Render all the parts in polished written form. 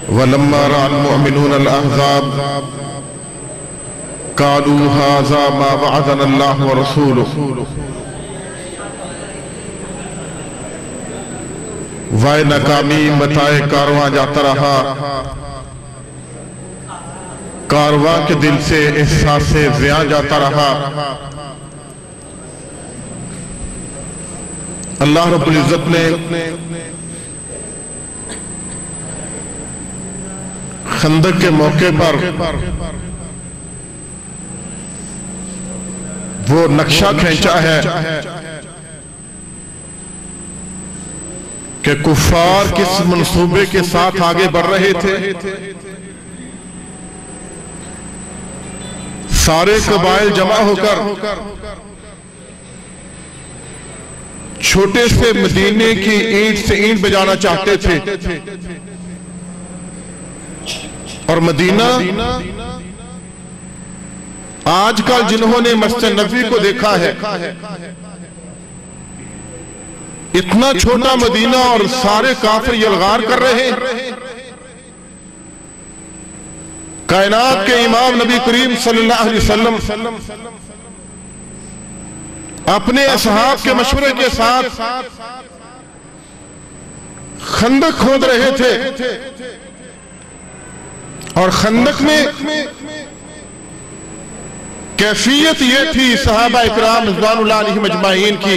وَلَمَّا رَأَى الْمُؤْمِنُونَ الْأَحْزَابَ قَالُوا هَذَا مَا وَعَدَنَا اللَّهُ وَرَسُولُهُ وائے ناکامی متائے کارواں جاتا رہا، کارواں کے دل سے احساس زیاں جاتا رہا۔ اللہ رب العزت نے خندق کے موقع پر وہ نقشہ کھینچا ہے کہ کفار کس منصوبے کے ساتھ آگے بڑھ رہے تھے۔ سارے قبائل جمع ہو کر چھوٹے سے مدینے کی اینٹ سے اینٹ بجانا چاہتے تھے، اور مدینہ آج کل جنہوں نے مسجد نبوی کو دیکھا ہے، اتنا چھوٹا مدینہ اور سارے کافر یلغار کر رہے ہیں۔ کائنات کے امام نبی کریم صلی اللہ علیہ وسلم اپنے اصحاب کے مشورے کے ساتھ خندق کھود رہے تھے، اور خندق میں کیفیت یہ تھی صحابہ اکرام رضوان اللہ علیہم اجمعین کی۔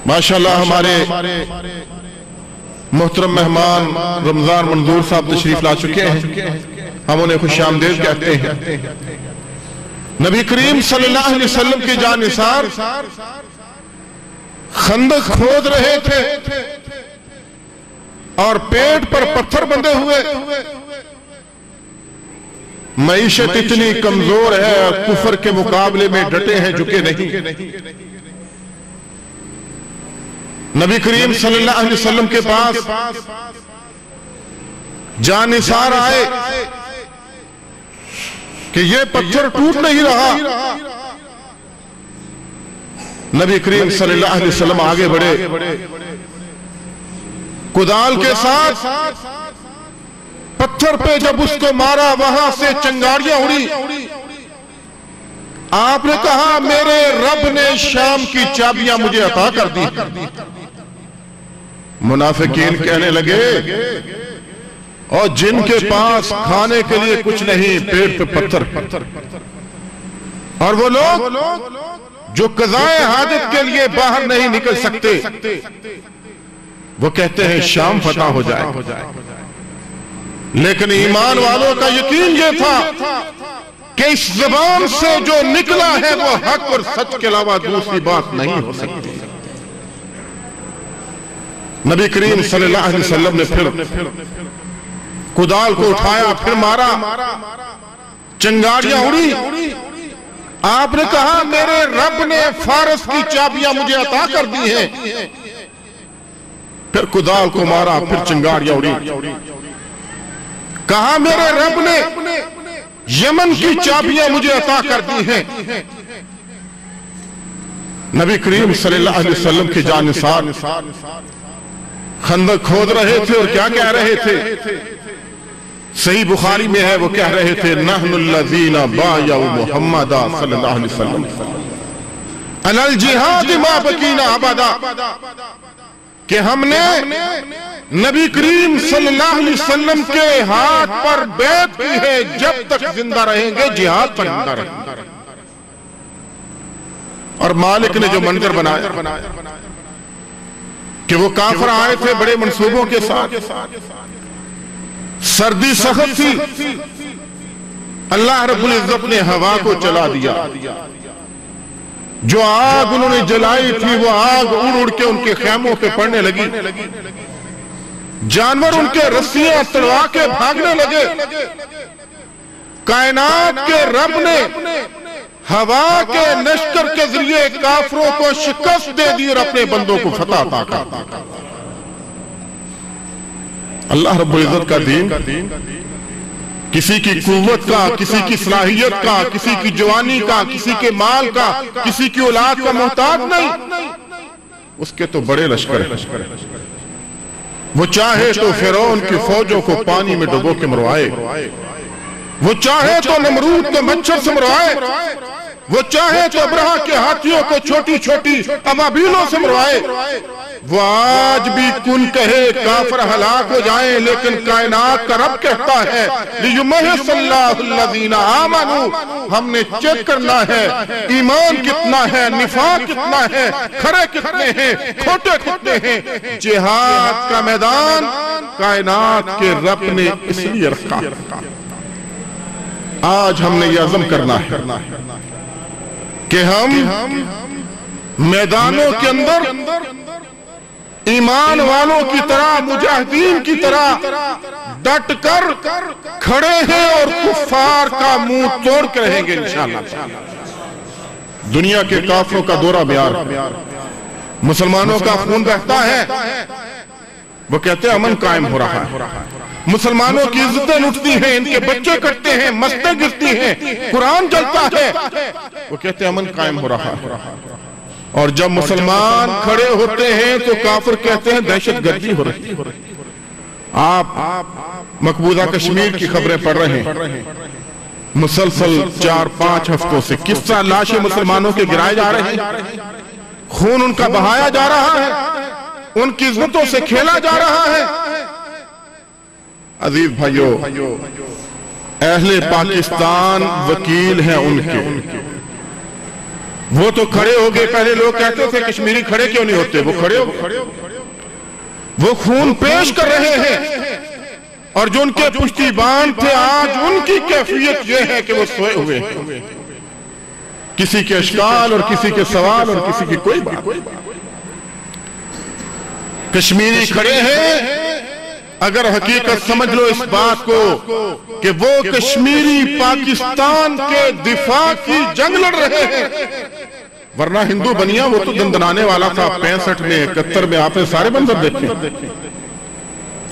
ماشاءاللہ ہمارے محترم مہمان رمضان منظور صاحب تشریف لا چکے ہیں، ہم انہیں خوش آمدید کہتے ہیں۔ نبی کریم صلی اللہ علیہ وسلم کی جانثار خندق کھود رہے تھے، اور پیٹ پر پتھر بندھے ہوئے۔ معیشت اتنی کمزور ہے، کفر کے مقابلے میں ڈٹے ہیں، جھکے نہیں۔ نبی کریم صلی اللہ علیہ وسلم کے پاس جانثار آئے کہ یہ پتھر ٹوٹ نہیں رہا۔ نبی کریم صلی اللہ علیہ وسلم آگے بڑھے، کدال کے ساتھ پتھر پہ جب اس کو مارا، وہاں سے چنگاریاں اڑی۔ آپ نے کہا میرے رب نے شام کی چابیاں مجھے عطا کر دی۔ منافقین کہنے لگے، اور جن کے پاس کھانے کے لیے کچھ نہیں، پیٹ پہ پتھر، اور وہ لوگ جو قضائے حاجت کے لیے باہر نہیں نکل سکتے، وہ کہتے ہیں شام فتح ہو جائے۔ لیکن ایمان والوں کا یقین یہ تھا کہ اس زبان سے جو نکلا ہے وہ حق اور سچ کے علاوہ دوسری بات نہیں ہو سکتی۔ نبی کریم صلی اللہ علیہ وسلم نے پھر کدال کو اٹھایا، پھر مارا، چنگاریاں اڑی۔ آپ نے کہا میرے رب نے فارس کی چابیاں مجھے عطا کر دی ہیں۔ پھر کدال کو مارا، پھر چنگاریاں اڑی۔ کہا میرے رب نے یمن کی چابیاں مجھے عطا کر دی ہیں۔ نبی کریم صلی اللہ علیہ وسلم کی جانثار خندق کھود رہے تھے، اور کیا کہہ رہے تھے؟ صحیح بخاری میں ہے، وہ کہہ رہے تھے نحن الذین بایعوا محمد صلی اللہ علیہ وسلم علی الجہاد ما بقینا ابدا، کہ ہم نے نبی کریم صلی اللہ علیہ وسلم کے ہاتھ پر بیعت کی ہے، جب تک زندہ رہیں گے جہاد پر زندہ رہیں گے۔ اور مالک نے جو منظر بنایا کہ وہ کافر آئے تھے بڑے منصوبوں کے ساتھ، سردی سخت تھی، اللہ رب العزت نے ہوا کو چلا دیا، جو آگ انہوں نے جلائی تھی وہ آگ اڑ اڑ کے ان کے خیموں پہ پڑنے لگی، جانور ان کے رسیاں تڑوا کے بھاگنے لگے۔ کائنات کے رب نے ہوا کے نشکر کے ذریعے کافروں کو شکست دے دی اور اپنے بندوں کو فتح عطا کر دی۔ اللہ رب العزت کا دین کسی کی قوت کا، کسی کی صلاحیت کا، کسی کی جوانی کا، کسی کے مال کا، کسی کی اولاد کا محتاج نہیں، اس کے تو بڑے لشکر ہیں۔ وہ چاہے تو فرعون کی فوجوں کو پانی میں ڈبو کے مروائے، وہ چاہے تو نمرود کو مچھر سے مروائے، وہ چاہے تو ابرہہ کے ہاتھیوں کو چھوٹی چھوٹی ابابیلوں سے مروائے۔ وہ آج بھی کن کہے کافر ہلاک ہو جائیں، لیکن کائنات کا رب کہتا ہے لیمحص اللہ الذین آمنوا۔ ہم نے چیک کرنا ہے ایمان کتنا ہے، نفاق کتنا ہے، کھڑے کتنے ہیں، کھوٹے کتنے ہیں۔ جہاد کا میدان کائنات کے رب نے اس لیے رکھا۔ آج ہم نے یہ عزم کرنا ہے کہ ہم میدانوں کے اندر ایمان والوں کی طرح، مجاہدین کی طرح ڈٹ کر کھڑے ہیں اور کفار کا منہ توڑ کے رہیں گے انشاءاللہ۔ دنیا کے کافروں کا دورہ بیار، مسلمانوں کا خون بہتا ہے، وہ کہتے ہیں امن قائم ہو رہا ہے، مسلمانوں کی عزتیں لٹتی ہیں، ان کے بچے کٹتے ہیں، مسجدیں گرتی ہیں، قرآن جلتا ہے، وہ کہتے ہیں امن قائم ہو رہا ہے۔ اور جب مسلمان کھڑے ہوتے ہیں تو کافر کہتے ہیں دہشت گردی ہو رہی ہے۔ آپ مقبوضہ کشمیر کی خبریں پڑھ رہے ہیں، مسلسل 4-5 ہفتوں سے کس طرح لاشیں مسلمانوں کے گرائے جا رہے ہیں، خون ان کا بہایا جا رہا ہے، ان کی عزتوں سے کھیلا جا رہا ہے۔ عزیز بھائیو، اہل پاکستان وکیل ہیں ان کے، وہ تو کھڑے ہو گئے۔ پہلے لوگ کہتے تھے کشمیری کھڑے کیوں نہیں ہوتے، وہ کھڑے ہو گئے، وہ خون پیش کر رہے ہیں، اور جو ان کے پشتی بان تھے آج ان کی کیفیت یہ ہے کہ وہ سوئے ہوئے ہیں، کسی کے اشکال اور کسی کے سوال اور کسی کی کوئی بات۔ کشمیری کھڑے ہیں، اگر حقیقت سمجھ لو اس بات کو کہ وہ کشمیری پاکستان کے دفاع کی جنگ لڑ رہے ہیں، ورنہ ہندو بنیا وہ تو دندنانے والا تھا 65 میں 71 میں، آپ نے سارے منظر دیکھیں۔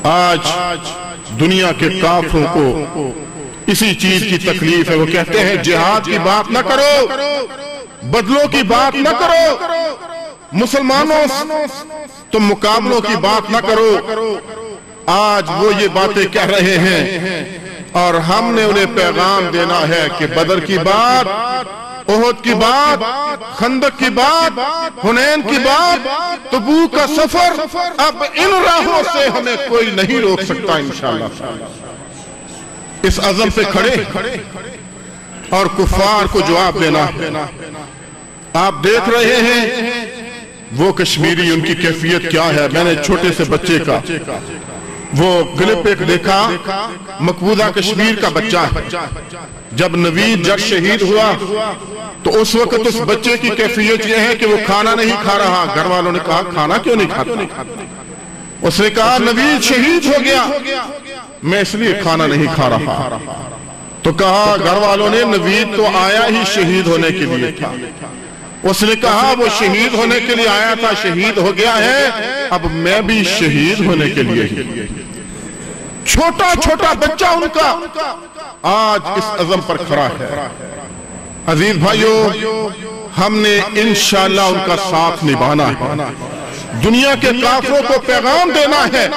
آج دنیا کے کافروں کو اسی چیز کی تکلیف ہے، وہ کہتے ہیں جہاد کی بات نہ کرو، بدلوں کی بات نہ کرو، مسلمانوں تم مقابلوں کی بات نہ کرو۔ آج وہ یہ باتیں کہہ رہے ہیں اور ہم نے انہیں پیغام دینا ہے کہ بدر کی بات، احد کی بات، خندق کی بات، حنین کی بات، تبوک کا سفر، اب ان راہوں سے ہمیں کوئی نہیں روک سکتا انشاءاللہ۔ اس عزم سے کھڑے اور کفار کو جواب دینا۔ آپ دیکھ رہے ہیں وہ کشمیری، ان کی کیفیت کیا ہے۔ میں نے چھوٹے سے بچے کا وہ کلپ ایک دیکھا، مقبوضہ کشمیر کا بچہ ہے، جب نوید جٹ شہید ہوا تو اس وقت اس بچے کی کیفیت یہ ہے کہ وہ کھانا نہیں کھا رہا۔ گھر والوں نے کہا کھانا کیوں نہیں کھاتا؟ اس نے کہا نوید شہید ہو گیا، میں اس لیے کھانا نہیں کھا رہا۔ تو کہا گھر والوں نے نوید تو آیا ہی شہید ہونے کے لیے تھا۔ اس نے کہا وہ شہید ہونے کے لیے آیا تھا، شہید ہو گیا ہے، اب میں بھی شہید ہونے کے لیے ہی۔ چھوٹا چھوٹا بچہ ان کا آج اس عزم پر کھڑا ہے۔ عزیز بھائیو، ہم نے انشاءاللہ ان کا ساتھ نبھانا ہے، دنیا کے کافروں کو پیغام دینا ہے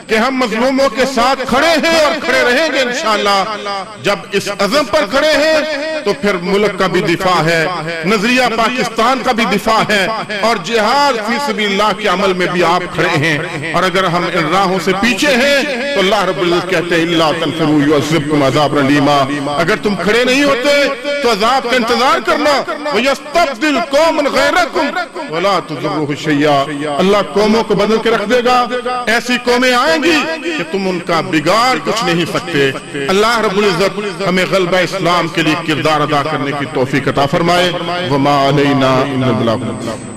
کہ ہم مظلوموں کے ساتھ کھڑے ہیں اور کھڑے رہیں گے انشاءاللہ۔ جب اس عزم پر کھڑے ہیں تو پھر ملک کا بھی دفاع ہے، نظریہ پاکستان کا بھی دفاع ہے، اور جہاد فی سبیل اللہ کے عمل میں بھی آپ کھڑے ہیں۔ اور اگر ہم ان راہوں سے پیچھے ہیں تو اللہ رب العزت کہتے ہیں اِلَّا تَنْفِرُوا يُعَذِّبْكُمْ عَذَابًا أَلِيمًا۔ اگر تم کھڑے نہیں ہوتے تو عذاب کا انتظار کرنا، وَيَسْتَبْدِلْ قَوْمًا غَيْرَكُمْ وَلَا تُضِرُّوهُ شَيْئًا۔ اللہ قوموں کو بدل کے رکھ دے گا، ایسی قومیں آئیں گی کہ تم ان کا بگاڑ کچھ نہیں سکتے۔ اللہ رب العزت ہمیں غلبہ اسلام کے لیے کردار ادا کرنے کی توفیق عطا فرمائے۔ وَمَا عَلَيْنَا إِلَّا الْبَلَاغُ۔